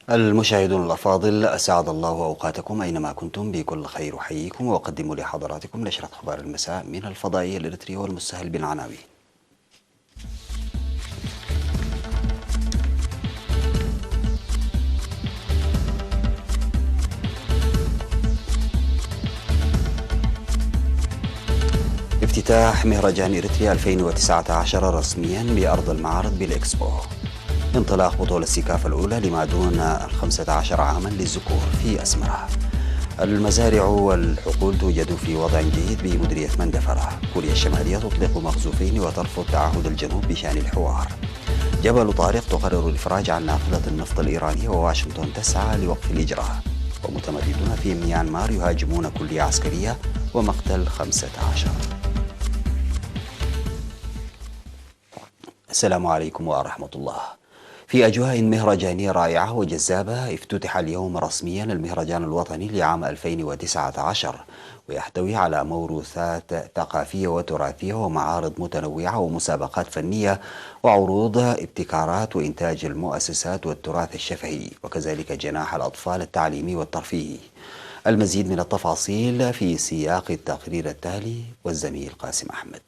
المشاهدون الأفاضل، أسعد الله أوقاتكم أينما كنتم بكل خير. أحييكم وأقدم لحضراتكم نشرة أخبار المساء من الفضائية الإريترية والمستهل بالعناوين. افتتاح مهرجان إريتريا 2019 رسميا بأرض المعرض بالإكسبو. انطلاق بطولة سيكاف الأولى لما دون 15 عاما للذكور في أسمرة. المزارع والحقول توجد في وضع جيد بمديرية مندفرة. كوريا الشمالية تطلق مخزوفين وترفض تعهد الجنوب بشأن الحوار. جبل طارق تقرر الإفراج عن نافذة النفط الإيرانية، وواشنطن تسعى لوقف الإجراء. ومتمردون في ميانمار يهاجمون كلية عسكرية ومقتل 15. السلام عليكم ورحمة الله. في أجواء مهرجانية رائعة وجذابة، افتتح اليوم رسميا المهرجان الوطني لعام 2019، ويحتوي على موروثات ثقافية وتراثية ومعارض متنوعة ومسابقات فنية وعروض ابتكارات وإنتاج المؤسسات والتراث الشفهي، وكذلك جناح الأطفال التعليمي والترفيهي. المزيد من التفاصيل في سياق التقرير التالي والزميل قاسم أحمد.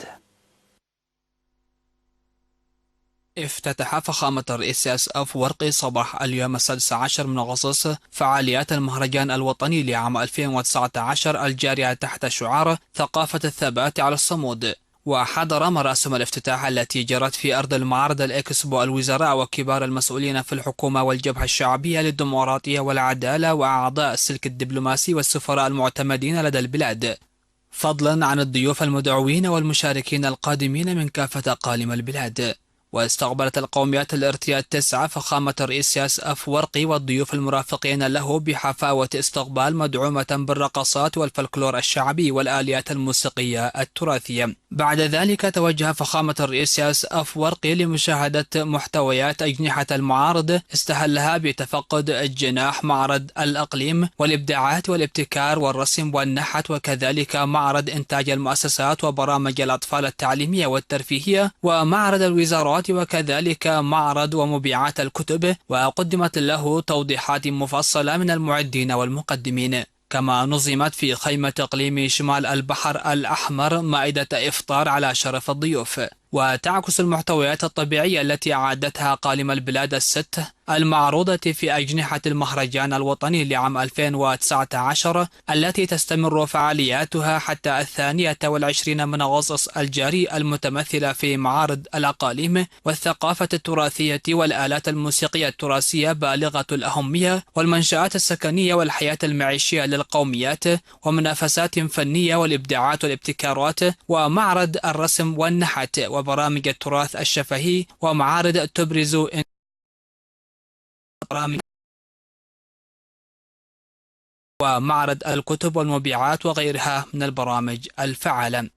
افتتح فخامة الرئيس أفورقي صباح اليوم 16 من أغسطس فعاليات المهرجان الوطني لعام 2019 الجارية تحت شعار ثقافة الثبات على الصمود. وحضر مراسم الافتتاح التي جرت في أرض المعرض الإكسبو الوزراء وكبار المسؤولين في الحكومة والجبهة الشعبية للديمقراطية والعدالة وأعضاء السلك الدبلوماسي والسفراء المعتمدين لدى البلاد، فضلا عن الضيوف المدعوين والمشاركين القادمين من كافة أقاليم البلاد. واستقبلت القوميات الإريترية 9 فخامة الرئيس أفورقي والضيوف المرافقين له بحفاوة استقبال مدعومة بالرقصات والفلكلور الشعبي والآليات الموسيقية التراثية. بعد ذلك توجه فخامة الرئيس أفورقي لمشاهدة محتويات أجنحة المعارض استهلها بتفقد الجناح معرض الأقليم والإبداعات والابتكار والرسم والنحت، وكذلك معرض إنتاج المؤسسات وبرامج الأطفال التعليمية والترفيهية ومعرض الوزارات وكذلك معرض ومبيعات الكتب، وقدمت له توضيحات مفصلة من المعدين والمقدمين. كما نظمت في خيمة إقليم شمال البحر الأحمر مائدة إفطار على شرف الضيوف. وتعكس المحتويات الطبيعية التي أعدتها أقاليم البلاد الست المعروضة في أجنحة المهرجان الوطني لعام 2019 التي تستمر فعالياتها حتى 22 من أغسطس الجاري، المتمثلة في معارض الأقاليم والثقافة التراثية والآلات الموسيقية التراثية بالغة الأهمية والمنشآت السكنية والحياة المعيشية للقوميات ومنافسات فنية والإبداعات والابتكارات ومعرض الرسم والنحت وبرامج التراث الشفهي ومعارض تبرز برامج ومعرض الكتب والمبيعات وغيرها من البرامج الفعالة.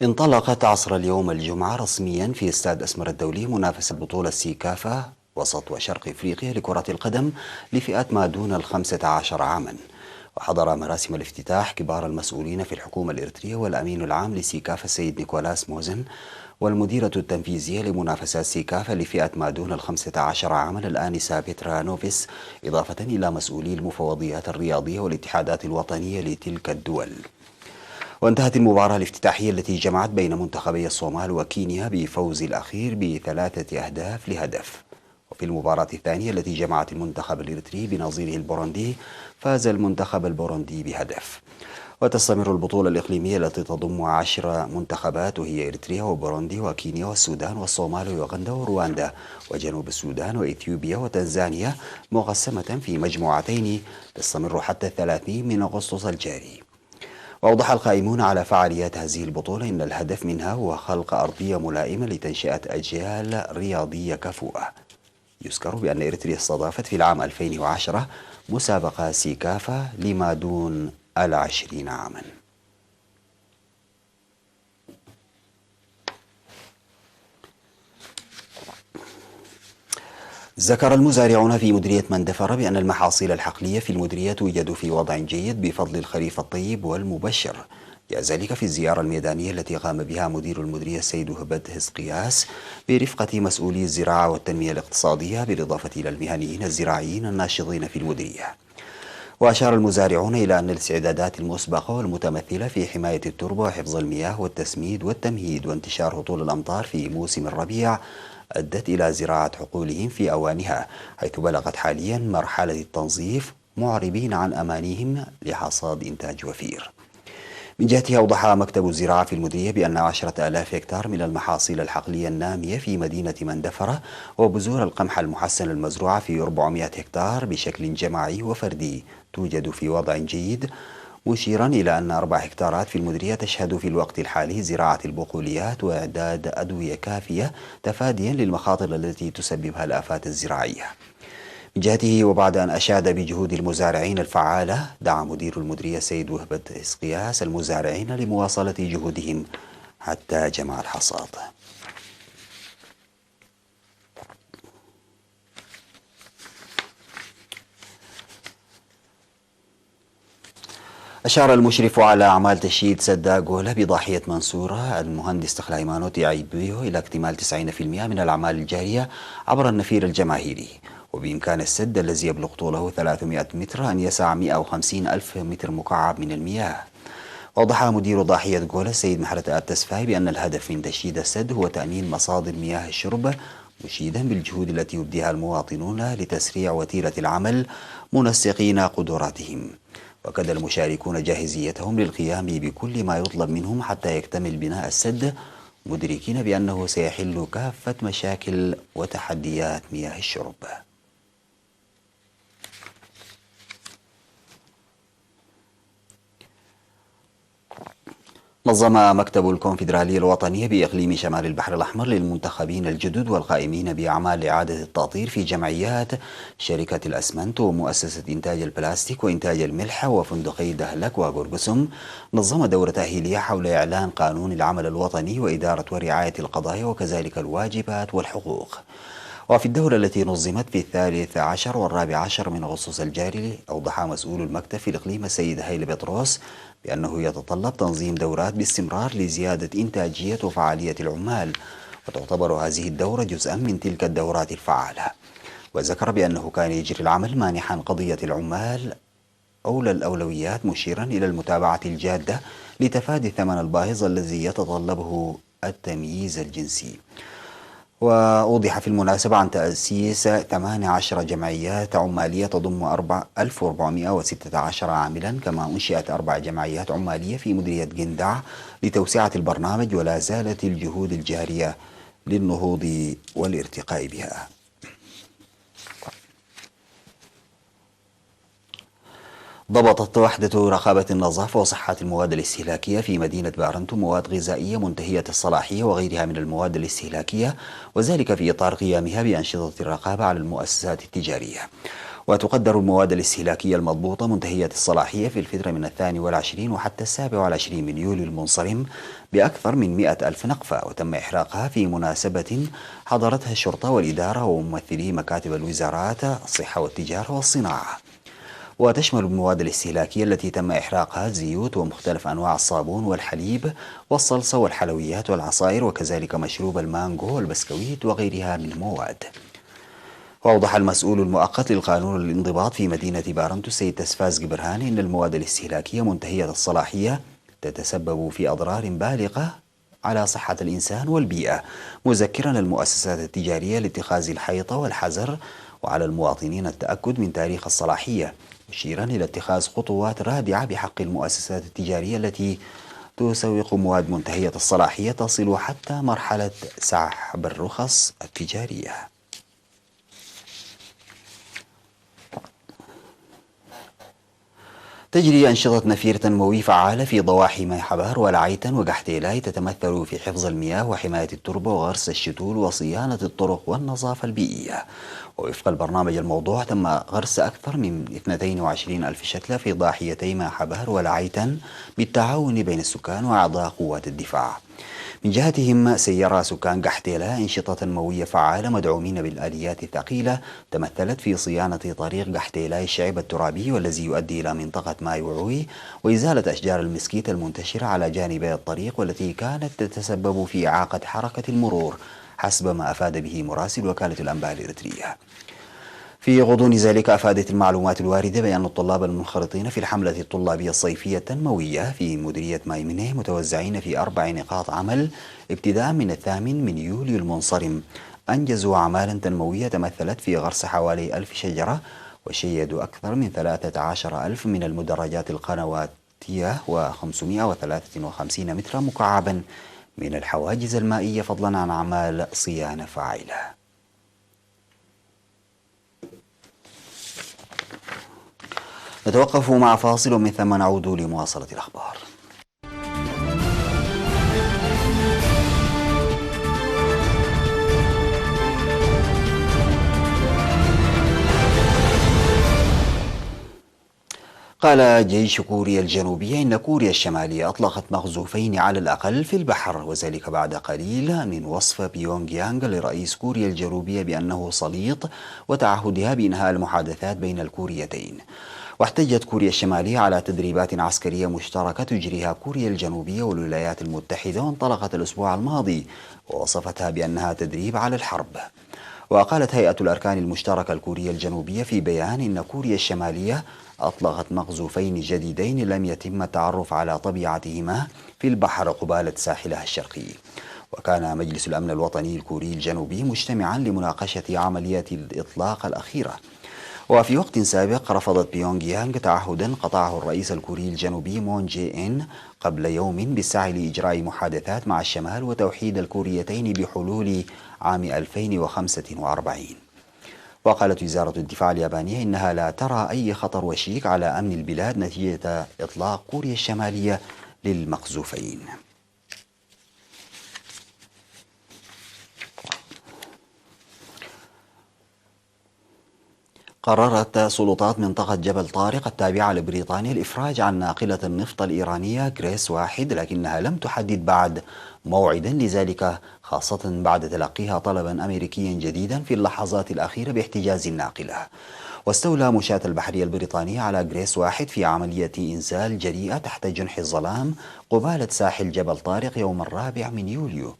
انطلقت عصر اليوم الجمعة رسميا في استاد أسمر الدولي منافسة بطولة سيكافا وسط وشرق إفريقيا لكرة القدم لفئات ما دون 15 عاما. وحضر مراسم الافتتاح كبار المسؤولين في الحكومة الإريترية والأمين العام لسيكافا السيد نيكولاس موزن، والمديرة التنفيذية لمنافسات سيكافا لفئة ما دون 15 عاما الآنسة بيترا نوفيس، إضافة إلى مسؤولي المفوضيات الرياضية والاتحادات الوطنية لتلك الدول. وانتهت المباراة الافتتاحية التي جمعت بين منتخبي الصومال وكينيا بفوز الأخير ب3 أهداف لهدف. وفي المباراة الثانية التي جمعت المنتخب الإريتري بنظيره البوروندي، فاز المنتخب البوروندي بهدف. وتستمر البطولة الإقليمية التي تضم 10 منتخبات، وهي إريتريا وبوروندي وكينيا والسودان والصومال ويوغندا ورواندا وجنوب السودان وإثيوبيا وتنزانيا، مقسمة في مجموعتين تستمر حتى 30 من أغسطس الجاري. وأوضح القائمون على فعاليات هذه البطولة أن الهدف منها هو خلق أرضية ملائمة لتنشئة أجيال رياضية كفؤة. يذكر بأن إريتريا استضافت في العام 2010 مسابقة سيكافا لما دون 20 عاما. ذكر المزارعون في مديرية مندفرة بأن المحاصيل الحقلية في المديرية توجد في وضع جيد بفضل الخريف الطيب والمبشر، جاء ذلك في الزيارة الميدانية التي قام بها مدير المديرية السيد وهبة حزقياس برفقة مسؤولي الزراعة والتنمية الاقتصادية بالإضافة إلى المهنيين الزراعيين الناشطين في المديرية. وأشار المزارعون إلى أن الاستعدادات المسبقة والمتمثلة في حماية التربة وحفظ المياه والتسميد والتمهيد وانتشار هطول الأمطار في موسم الربيع أدت إلى زراعة حقولهم في أوانها، حيث بلغت حاليا مرحلة التنظيف، معربين عن أمانيهم لحصاد إنتاج وفير. من جهته أوضح مكتب الزراعة في المديرية بأن 10,000 هكتار من المحاصيل الحقلية النامية في مدينة مندفرة وبذور القمح المحسن المزروعة في 400 هكتار بشكل جماعي وفردي توجد في وضع جيد، مشيرا إلى أن 4 هكتارات في المديرية تشهد في الوقت الحالي زراعة البقوليات وإعداد أدوية كافية تفاديا للمخاطر التي تسببها الآفات الزراعية. من جهته وبعد أن أشاد بجهود المزارعين الفعالة، دعا مدير المديرية السيد وهبة حزقياس المزارعين لمواصلة جهودهم حتى جمع الحصاد. أشار المشرف على أعمال تشييد سد أغولا بضاحية منصورة المهندس تخلايمانو تيعيبيو إلى اكتمال 90% من الأعمال الجارية عبر النفير الجماهيري، وبإمكان السد الذي يبلغ طوله 300 متر أن يسع 150 ألف متر مكعب من المياه. وأوضح مدير ضاحية غولا السيد محرة آب تسفاي بأن الهدف من تشييد السد هو تأمين مصادر مياه الشرب، مشيدا بالجهود التي يبديها المواطنون لتسريع وتيرة العمل منسقين قدراتهم. وكد المشاركون جاهزيتهم للقيام بكل ما يطلب منهم حتى يكتمل بناء السد، مدركين بأنه سيحل كافة مشاكل وتحديات مياه الشرب. نظم مكتب الكونفدرالية الوطنية بإقليم شمال البحر الأحمر للمنتخبين الجدد والقائمين بأعمال إعادة التأطير في جمعيات شركة الأسمنت ومؤسسة إنتاج البلاستيك وإنتاج الملح وفندقي دهلك وقرقسم، نظم دورة تأهيلية حول إعلان قانون العمل الوطني وإدارة ورعاية القضايا وكذلك الواجبات والحقوق. وفي الدورة التي نظمت في 13 و14 من أغسطس الجاري، أوضح مسؤول المكتب في الإقليم السيد هيل بطرس بأنه يتطلب تنظيم دورات باستمرار لزيادة إنتاجية وفعالية العمال، وتعتبر هذه الدورة جزءا من تلك الدورات الفعالة. وذكر بأنه كان يجري العمل مانحا قضية العمال أولى الأولويات، مشيرا إلى المتابعة الجادة لتفادي الثمن الباهظ الذي يتطلبه التمييز الجنسي. وأوضح في المناسبة عن تأسيس 18 جمعيات عمالية تضم 1416 عاملا، كما أنشئت 4 جمعيات عمالية في مديرية جندع لتوسعة البرنامج، ولا زالت الجهود الجارية للنهوض والارتقاء بها. ضبطت وحدة رقابة النظافة وصحة المواد الاستهلاكية في مدينة بارنتو مواد غذائية منتهية الصلاحية وغيرها من المواد الاستهلاكية، وذلك في إطار قيامها بأنشطة الرقابة على المؤسسات التجارية. وتقدر المواد الاستهلاكية المضبوطة منتهية الصلاحية في الفترة من 22 وحتى 27 من يوليو المنصرم بأكثر من 100 ألف نقفة، وتم إحراقها في مناسبة حضرتها الشرطة والإدارة وممثلي مكاتب الوزارات الصحة والتجارة والصناعة. وتشمل المواد الاستهلاكية التي تم إحراقها الزيوت ومختلف أنواع الصابون والحليب والصلصة والحلويات والعصائر، وكذلك مشروب المانجو والبسكويت وغيرها من المواد. وأوضح المسؤول المؤقت للقانون الانضباط في مدينة بارنتو السيد تسفاز جبرهاني أن المواد الاستهلاكية منتهية الصلاحية تتسبب في أضرار بالغة على صحة الإنسان والبيئة، مذكرا المؤسسات التجارية لاتخاذ الحيطة والحذر، وعلى المواطنين التأكد من تاريخ الصلاحية، مشيرا إلى اتخاذ خطوات رادعة بحق المؤسسات التجارية التي تسوق مواد منتهية الصلاحية تصل حتى مرحلة سحب الرخص التجارية. تجري أنشطة نفير تنموي فعالة في ضواحي ميحبار والعيتن وقحتيلاي تتمثل في حفظ المياه وحماية التربة وغرس الشتول وصيانة الطرق والنظافة البيئية. ووفق البرنامج الموضوع تم غرس أكثر من 22 ألف شتلة في ضاحيتي ميحبار والعيتن بالتعاون بين السكان وأعضاء قوات الدفاع. من جهتهم سير سكان قحتيلة أنشطة موية فعالة مدعومين بالآليات الثقيلة تمثلت في صيانة طريق قحتيلة الشعب الترابي والذي يؤدي إلى منطقة ماي وعوي، وإزالة أشجار المسكيت المنتشرة على جانبي الطريق والتي كانت تتسبب في إعاقة حركة المرور حسب ما أفاد به مراسل وكالة الأنباء الإريترية. في غضون ذلك أفادت المعلومات الواردة بأن الطلاب المنخرطين في الحملة الطلابية الصيفية التنموية في مديرية مايمنه متوزعين في 4 نقاط عمل ابتداء من 8 يوليو المنصرم أنجزوا أعمالا تنموية تمثلت في غرس حوالي 1000 شجرة، وشيدوا أكثر من 13,000 من المدرجات القنواتية و553 مترا مكعبا من الحواجز المائية، فضلا عن أعمال صيانة فاعلة. نتوقف مع فاصل ومن ثم نعود لمواصلة الأخبار. قال جيش كوريا الجنوبية إن كوريا الشمالية أطلقت مخزوفين على الأقل في البحر، وذلك بعد قليل من وصف بيونغ يانغ لرئيس كوريا الجنوبية بأنه سليط وتعهدها بإنهاء المحادثات بين الكوريتين. واحتجت كوريا الشمالية على تدريبات عسكرية مشتركة تجريها كوريا الجنوبية والولايات المتحدة وانطلقت الأسبوع الماضي، ووصفتها بأنها تدريب على الحرب. وقالت هيئة الأركان المشتركة الكورية الجنوبية في بيان إن كوريا الشمالية أطلقت مخزوفين جديدين لم يتم التعرف على طبيعتهما في البحر قبالة ساحلها الشرقي. وكان مجلس الأمن الوطني الكوري الجنوبي مجتمعا لمناقشة عملية الإطلاق الأخيرة. وفي وقت سابق رفضت بيونغ يانغ تعهدا قطعه الرئيس الكوري الجنوبي مون جي إن قبل يوم بالسعي لإجراء محادثات مع الشمال وتوحيد الكوريتين بحلول عام 2045. وقالت وزارة الدفاع اليابانية إنها لا ترى أي خطر وشيك على أمن البلاد نتيجة إطلاق كوريا الشمالية للمقذوفين. قررت سلطات منطقة جبل طارق التابعة لبريطانيا الإفراج عن ناقلة النفط الإيرانية غريس 1، لكنها لم تحدد بعد موعدا لذلك، خاصة بعد تلقيها طلبا أمريكيا جديدا في اللحظات الأخيرة باحتجاز الناقلة. واستولى مشاة البحرية البريطانية على غريس 1 في عملية إنزال جريئة تحت جنح الظلام قبالة ساحل جبل طارق يوم 4 يوليو.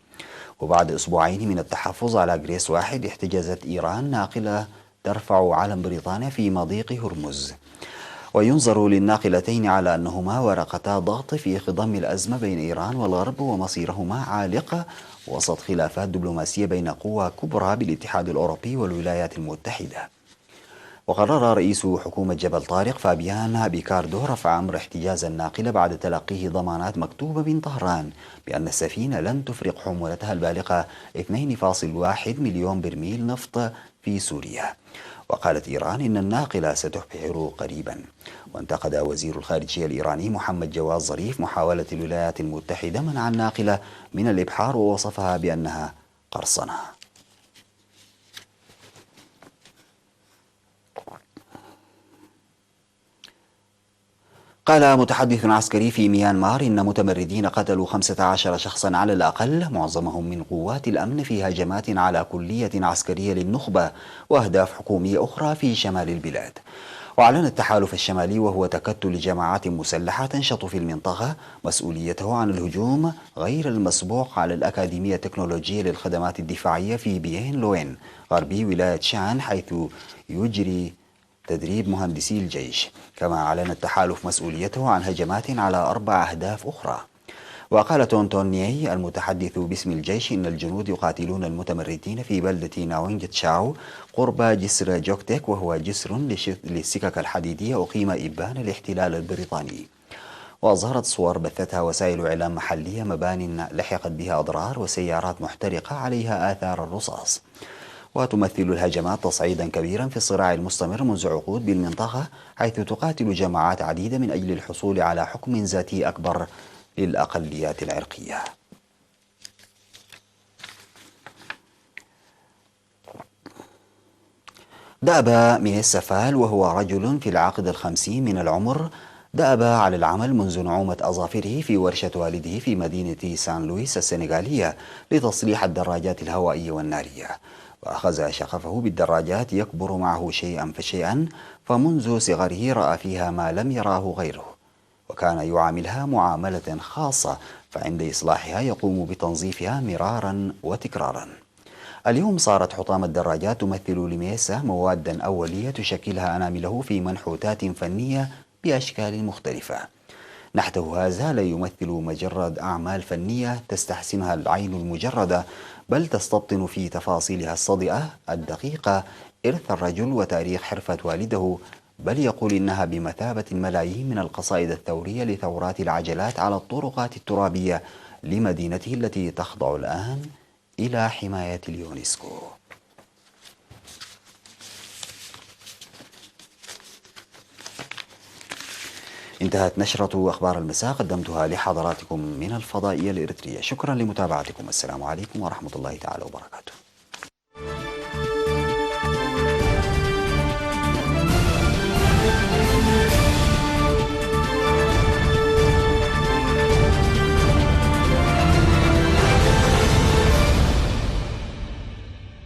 وبعد أسبوعين من التحفظ على غريس 1 احتجزت إيران ناقلة ترفع علم بريطانيا في مضيق هرمز. وينظر للناقلتين على أنهما ورقتا ضغط في خضم الأزمة بين إيران والغرب، ومصيرهما عالق وسط خلافات دبلوماسية بين قوى كبرى بالاتحاد الأوروبي والولايات المتحدة. وقرر رئيس حكومة جبل طارق فابيان بيكاردو رفع أمر احتجاز الناقلة بعد تلقيه ضمانات مكتوبة من طهران بأن السفينة لن تفرق حمولتها البالغة 2.1 مليون برميل نفط في سوريا. وقالت إيران إن الناقلة ستبحر قريبا. وانتقد وزير الخارجية الإيراني محمد جواد ظريف محاولة الولايات المتحدة منع الناقلة من الإبحار ووصفها بأنها قرصنة. قال متحدث عسكري في ميانمار إن متمردين قتلوا 15 شخصا على الأقل، معظمهم من قوات الأمن في هجمات على كلية عسكرية للنخبة وأهداف حكومية أخرى في شمال البلاد. وأعلن التحالف الشمالي وهو تكتل جماعات مسلحة تنشط في المنطقة مسؤوليته عن الهجوم غير المسبوق على الأكاديمية التكنولوجية للخدمات الدفاعية في بيين لوين غربي ولاية شان، حيث يجري تدريب مهندسي الجيش. كما أعلن التحالف مسؤوليته عن هجمات على 4 أهداف أخرى. وقال تونتونيي المتحدث باسم الجيش إن الجنود يقاتلون المتمردين في بلدة ناوينج تشاو قرب جسر جوكتيك، وهو جسر للسكك الحديدية أقيم إبان الاحتلال البريطاني. وأظهرت صور بثتها وسائل إعلام محلية مبان لحقت بها أضرار وسيارات محترقة عليها آثار الرصاص. وتمثل الهجمات تصعيدا كبيرا في الصراع المستمر منذ عقود بالمنطقة، حيث تقاتل جماعات عديدة من أجل الحصول على حكم ذاتي أكبر للأقليات العرقية. دأب ميهيس سفال وهو رجل في العقد 50 من العمر دأب على العمل منذ نعومة أظافره في ورشة والده في مدينة سان لويس السنغالية لتصليح الدراجات الهوائية والنارية، وأخذ شغفه بالدراجات يكبر معه شيئا فشيئا، فمنذ صغره رأى فيها ما لم يراه غيره، وكان يعاملها معاملة خاصة، فعند إصلاحها يقوم بتنظيفها مرارا وتكرارا. اليوم صارت حطام الدراجات تمثل لميسا موادا أولية تشكلها أنامله في منحوتات فنية بأشكال مختلفة. نحته هذا لا يمثل مجرد أعمال فنية تستحسنها العين المجردة، بل تستبطن في تفاصيلها الصادئة الدقيقة إرث الرجل وتاريخ حرفة والده، بل يقول إنها بمثابة الملايين من القصائد الثورية لثورات العجلات على الطرقات الترابية لمدينته التي تخضع الآن إلى حماية اليونسكو. انتهت نشرة أخبار المساء، قدمتها لحضراتكم من الفضائية الإريترية. شكرا لمتابعتكم، السلام عليكم ورحمة الله تعالى وبركاته.